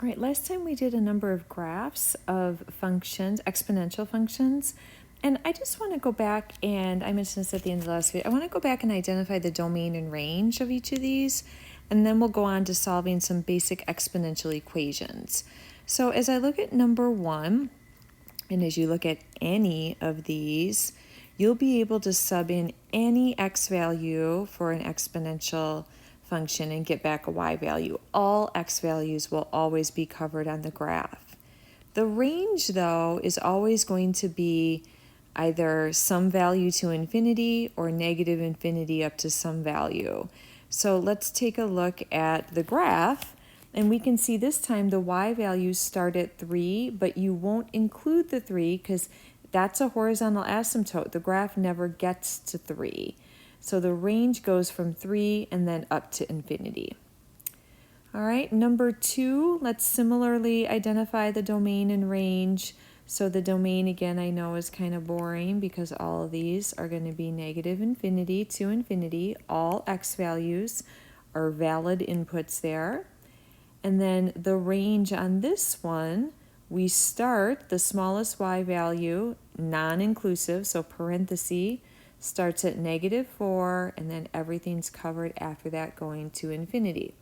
All right, last time we did a number of graphs of functions, exponential functions, and I just want to go back, and I mentioned this at the end of the last video, I want to go back and identify the domain and range of each of these, and then we'll go on to solving some basic exponential equations. So as I look at number 1, and as you look at any of these, you'll be able to sub in any x value for an exponential function and get back a y value. All x values will always be covered on the graph. The range, though, is always going to be either some value to infinity or negative infinity up to some value. So let's take a look at the graph, and we can see this time the y values start at 3, but you won't include the 3 because that's a horizontal asymptote. The graph never gets to 3. So the range goes from 3 and then up to infinity. All right, number 2, let's similarly identify the domain and range. So the domain, again, I know is kind of boring because all of these are going to be negative infinity to infinity. All x values are valid inputs there. And then the range on this one, we start the smallest y value, non-inclusive, so parenthesis, starts at -4, and then everything's covered after that going to infinity.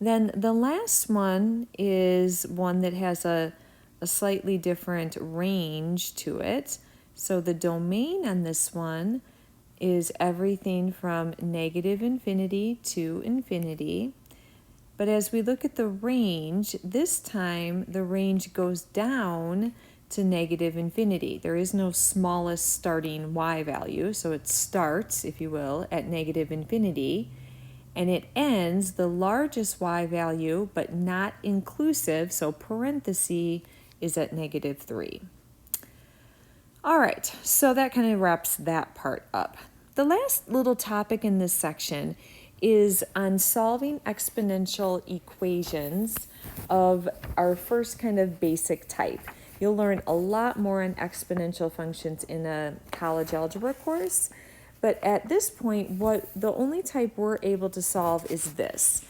Then the last one is one that has a slightly different range to it. So the domain on this one is everything from negative infinity to infinity. But as we look at the range, this time the range goes down to negative infinity. There is no smallest starting y value, so it starts, if you will, at negative infinity, and it ends the largest y value, but not inclusive, so parenthesis is at -3. All right, so that kind of wraps that part up. The last little topic in this section is on solving exponential equations of our first kind of basic type. You'll learn a lot more on exponential functions in a college algebra course, but at this point, the only type we're able to solve is this.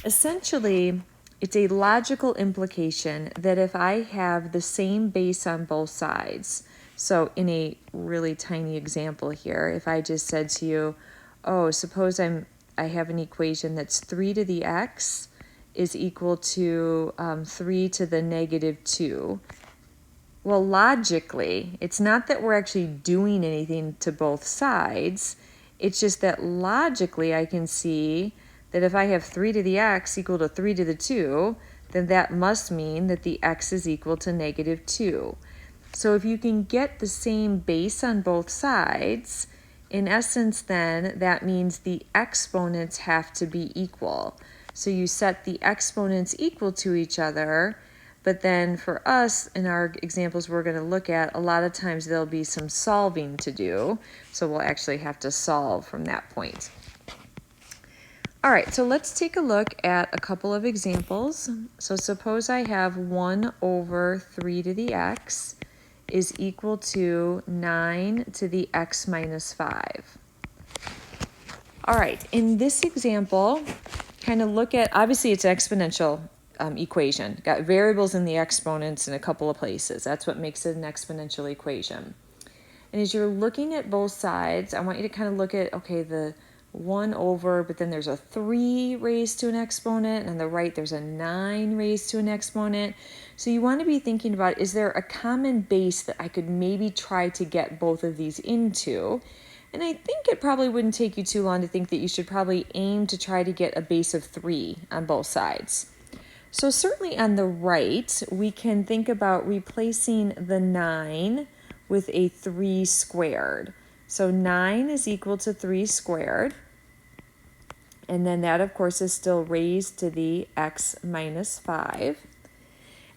Essentially, it's a logical implication that if I have the same base on both sides, so in a really tiny example here, if I just said to you, oh, suppose I have an equation that's 3 to the x is equal to 3 to the -2. Well, logically, it's not that we're actually doing anything to both sides. It's just that logically I can see that if I have 3 to the x equal to 3 to the 2, then that must mean that the x is equal to -2. So if you can get the same base on both sides, in essence then, that means the exponents have to be equal. So you set the exponents equal to each other, but then for us, in our examples we're going to look at, a lot of times there'll be some solving to do. So we'll actually have to solve from that point. All right, so let's take a look at a couple of examples. So suppose I have 1 over 3 to the x is equal to 9 to the x minus 5. All right, in this example, kind of look at, obviously it's an exponential equation. Got variables in the exponents in a couple of places. That's what makes it an exponential equation. And as you're looking at both sides, I want you to kind of look at, okay, the 1 over, but then there's a 3 raised to an exponent, and on the right there's a 9 raised to an exponent. So you want to be thinking about, is there a common base that I could maybe try to get both of these into? And I think it probably wouldn't take you too long to think that you should probably aim to try to get a base of 3 on both sides. So certainly on the right, we can think about replacing the 9 with a 3 squared. So 9 is equal to 3 squared. And then that, of course, is still raised to the x minus 5.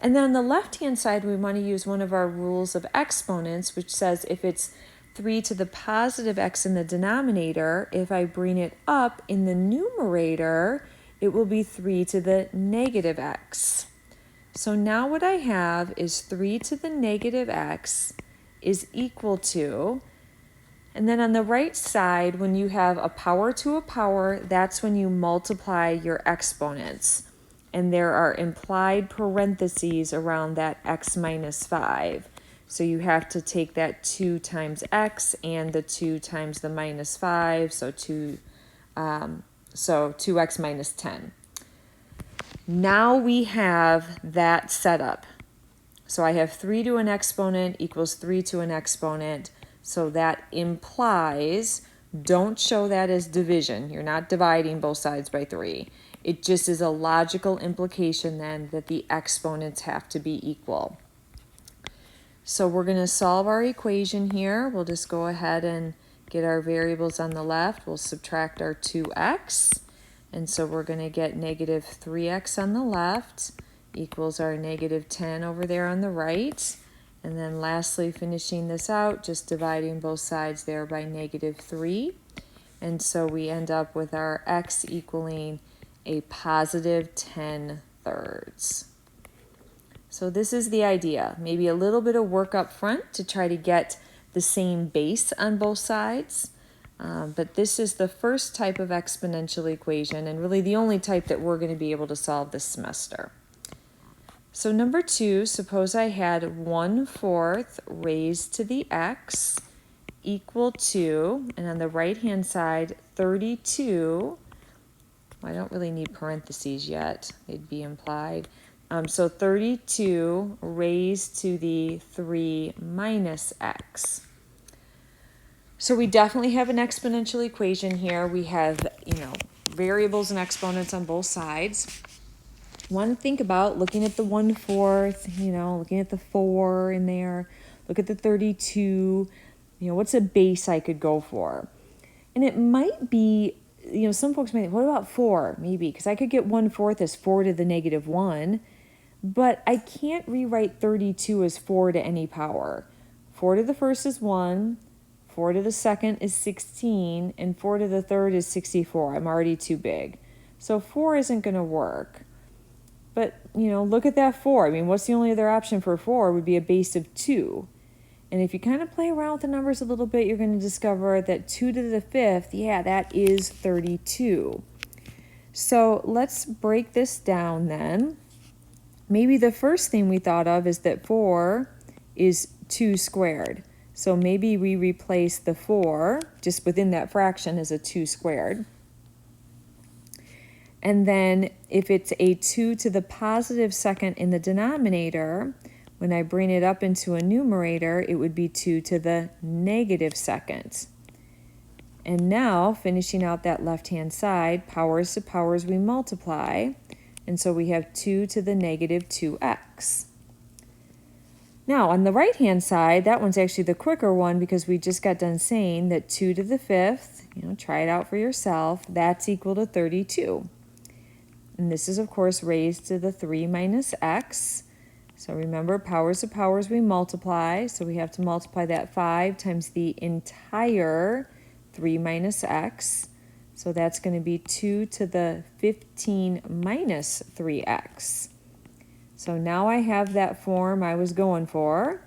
And then on the left-hand side, we want to use one of our rules of exponents, which says if it's 3 to the positive x in the denominator, if I bring it up in the numerator, it will be 3 to the negative x. So now what I have is 3 to the negative x is equal to, and then on the right side, when you have a power to a power, that's when you multiply your exponents. and there are implied parentheses around that x minus 5. So you have to take that 2 times x and the 2 times the minus 5, so 2x minus 10. Now we have that set up. So I have 3 to an exponent equals 3 to an exponent. So that implies, don't show that as division. You're not dividing both sides by 3. It just is a logical implication then that the exponents have to be equal. So we're going to solve our equation here. We'll just go ahead and get our variables on the left. We'll subtract our 2x. And so we're going to get negative 3x on the left equals our negative 10 over there on the right. And then lastly, finishing this out, just dividing both sides there by negative 3. And so we end up with our x equaling a positive 10/3. So this is the idea. Maybe a little bit of work up front to try to get the same base on both sides. But this is the first type of exponential equation, and really the only type that we're going to be able to solve this semester. So number 2, suppose I had 1/4 raised to the x equal to, and on the right-hand side, 32. Well, I don't really need parentheses yet. They'd be implied. So 32 raised to the 3 minus x. So we definitely have an exponential equation here. We have, variables and exponents on both sides. Want to think about looking at the 1/4, looking at the 4 in there, look at the 32, what's a base I could go for? And it might be, some folks might think, what about 4? Maybe, because I could get 1/4 as 4 to the negative 1, but I can't rewrite 32 as 4 to any power. 4 to the first is 1, 4 to the second is 16, and 4 to the third is 64. I'm already too big. So 4 isn't going to work. But, look at that 4. I mean, what's the only other option for 4 would be a base of 2. And if you kind of play around with the numbers a little bit, you're going to discover that 2 to the 5th, that is 32. So let's break this down then. Maybe the first thing we thought of is that 4 is 2 squared. So maybe we replace the 4 just within that fraction as a 2 squared. And then if it's a 2 to the positive second in the denominator, when I bring it up into a numerator, it would be 2 to the negative second. And now, finishing out that left-hand side, powers to powers we multiply. And so we have 2 to the negative 2x. Now, on the right-hand side, that one's actually the quicker one because we just got done saying that 2 to the 5th, try it out for yourself, that's equal to 32. And this is, of course, raised to the 3 minus x. So remember, powers to powers we multiply. So we have to multiply that 5 times the entire 3 minus x. So that's going to be 2 to the 15 minus 3x. So now I have that form I was going for.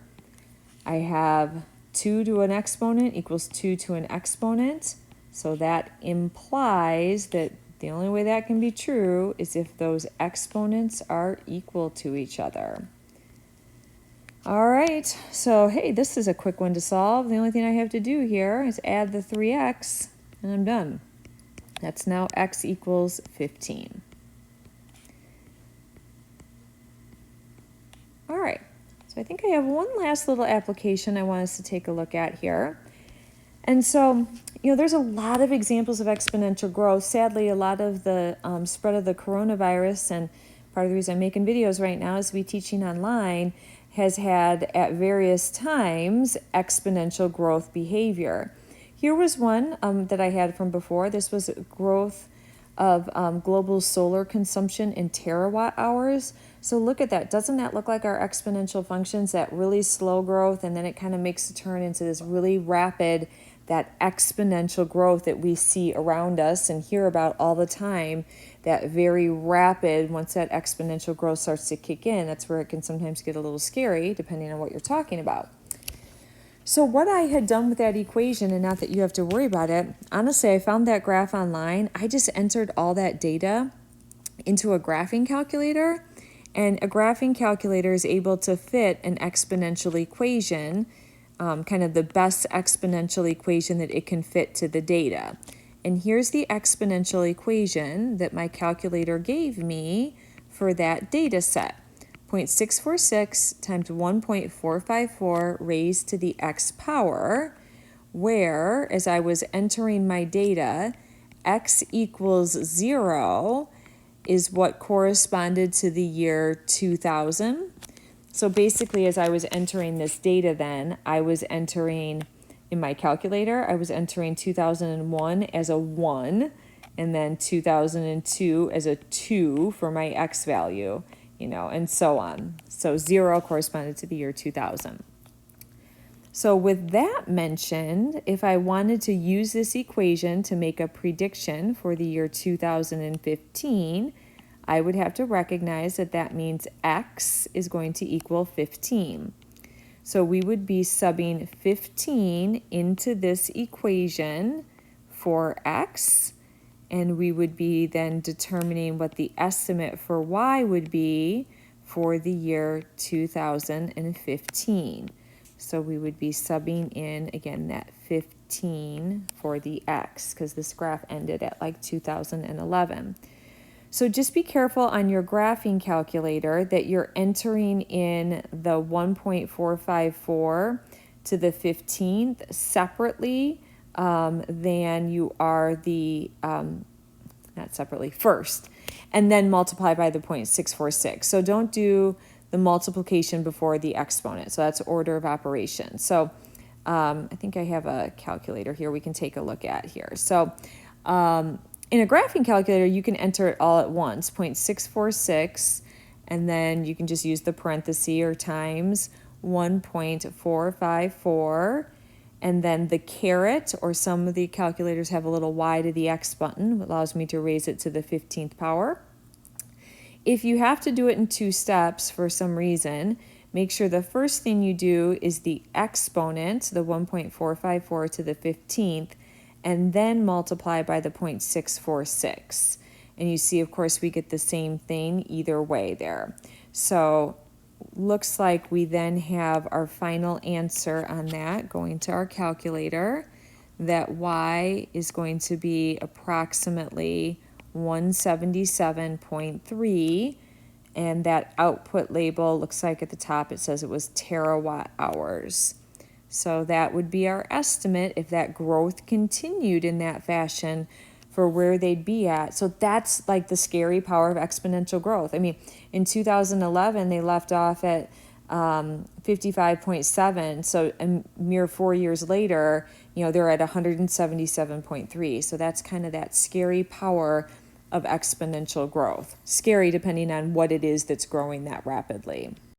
I have 2 to an exponent equals 2 to an exponent. So that implies that the only way that can be true is if those exponents are equal to each other. All right, so hey, this is a quick one to solve. The only thing I have to do here is add the 3x, and I'm done. That's now x equals 15. All right, so I think I have one last little application I want us to take a look at here. And so, there's a lot of examples of exponential growth. Sadly, a lot of the spread of the coronavirus, and part of the reason I'm making videos right now is we teaching online, has had at various times exponential growth behavior. Here was one that I had from before. This was growth of global solar consumption in terawatt hours. So look at that. Doesn't that look like our exponential functions, that really slow growth, and then it kind of makes a turn into this really rapid, that exponential growth that we see around us and hear about all the time, that very rapid, once that exponential growth starts to kick in, that's where it can sometimes get a little scary, depending on what you're talking about. So what I had done with that equation, and not that you have to worry about it, honestly, I found that graph online. I just entered all that data into a graphing calculator, and a graphing calculator is able to fit an exponential equation, kind of the best exponential equation that it can fit to the data. And here's the exponential equation that my calculator gave me for that data set. 0.646 times 1.454 raised to the x power, where, as I was entering my data, x equals 0 is what corresponded to the year 2000. So basically, as I was entering this data then, I was entering in my calculator, I was entering 2001 as a 1, and then 2002 as a 2 for my x value, and so on. So 0 corresponded to the year 2000. So with that mentioned, if I wanted to use this equation to make a prediction for the year 2015, I would have to recognize that that means x is going to equal 15. So we would be subbing 15 into this equation for x, and we would be then determining what the estimate for y would be for the year 2015. So we would be subbing in, again, that 15 for the x, because this graph ended at like 2011. So just be careful on your graphing calculator that you're entering in the 1.454 to the 15th separately than you are the, not separately, first, and then multiply by the 0.646. So don't do the multiplication before the exponent. So that's order of operations. So I think I have a calculator here we can take a look at here. So in a graphing calculator, you can enter it all at once, 0.646, and then you can just use the parenthesis or times 1.454, and then the caret, or some of the calculators have a little y to the x button, which allows me to raise it to the 15th power. If you have to do it in 2 steps for some reason, make sure the first thing you do is the exponent, the 1.454 to the 15th, and then multiply by the 0.646. And you see, of course, we get the same thing either way there. So looks like we then have our final answer on that going to our calculator, that y is going to be approximately 177.3, and that output label looks like at the top it says it was terawatt hours. So that would be our estimate if that growth continued in that fashion for where they'd be at. So that's like the scary power of exponential growth. I mean, in 2011, they left off at 55.7. So a mere 4 years later, they're at 177.3. So that's kind of that scary power of exponential growth. Scary depending on what it is that's growing that rapidly.